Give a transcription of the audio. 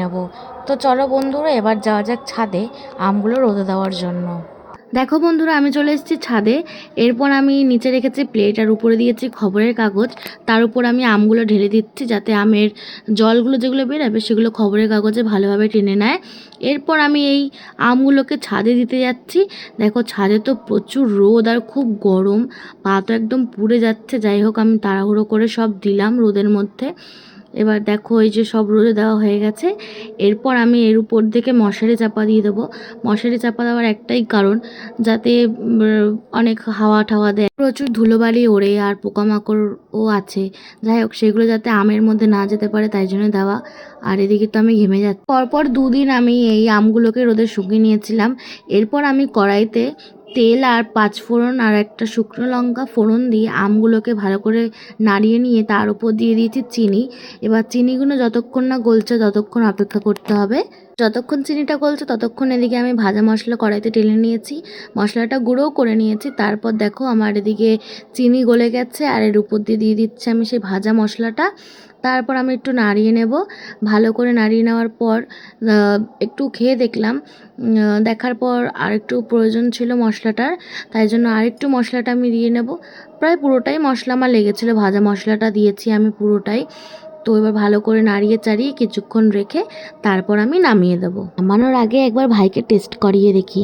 নেব। তো চলো বন্ধুরা, এবার যাওয়া যাক ছাদে আমগুলো রোদে দেওয়ার জন্য। দেখো বন্ধুরা, আমি চলে এসেছি ছাদে। এরপর আমি নিচে রেখেছি প্লেট আর উপরে দিয়েছি খবরের কাগজ। তার উপর আমি আমগুলো ঢেলে দিচ্ছি যাতে আমের জলগুলো যেগুলো বেরোবে সেগুলো খবরের কাগজে ভালোভাবে টেনে নেয়। এরপর আমি এই আমগুলোকে ছাদে দিতে যাচ্ছি। দেখো ছাদে তো প্রচুর রোদ আর খুব গরম, পা তো একদম পুড়ে যাচ্ছে। যাই হোক, আমি তাড়াহুড়ো করে সব দিলাম রোদের মধ্যে। এবার দেখো এই যে সব রোদে দেওয়া হয়ে গেছে। এরপর আমি এর উপর থেকে মশারি চাপা দিয়ে দেবো। মশারি চাপা দেওয়ার একটাই কারণ, যাতে অনেক হাওয়া টাওয়া দেয়, প্রচুর ধুলোবালি ওড়ে আর পোকামাকড়ও আছে। যাই হোক, সেগুলো যাতে আমের মধ্যে না যেতে পারে তাই জন্য দেওয়া। আর এদিকে তো আমি ঘেমে যাচ্ছি। পরপর 2 দিন আমি এই আমগুলোকে রোদে শুকিয়ে নিয়েছিলাম। এরপর আমি কড়াইতে তেল আর 5 ফোড়ন আর একটা শুকনো লঙ্কা ফোড়ন দিয়ে আমগুলোকে ভালো করে নাড়িয়ে নিয়ে তার উপর দিয়ে দিয়েছি চিনি। এবার চিনিগুলো যতক্ষণ না গলছে ততক্ষণ অপেক্ষা করতে হবে। যতক্ষণ চিনিটা গলছে ততক্ষণ এদিকে আমি ভাজা মশলা কড়াইতে ঢেলে নিয়েছি, মশলাটা গুঁড়োও করে নিয়েছি। তারপর দেখো আমার এদিকে চিনি গলে গেছে আর এর উপর দিয়ে দিয়ে দিচ্ছি আমি সেই ভাজা মশলাটা। তারপর আমি একটু নাড়িয়ে নেব। ভালো করে নাড়িয়ে নেওয়ার পর একটু খেয়ে দেখলাম। দেখার পর আরেকটু প্রয়োজন ছিল মশলাটার, তাই জন্য আরেকটু মশলাটা আমি দিয়ে নেব। প্রায় পুরোটাই মশলা আমার লেগেছিলো, ভাজা মশলাটা দিয়েছি আমি পুরোটাই। তো এবার ভালো করে নাড়িয়ে চাড়িয়ে কিছুক্ষণ রেখে তারপর আমি নামিয়ে দেবো। নামানোর আগে একবার ভাইকে টেস্ট করিয়ে দেখি।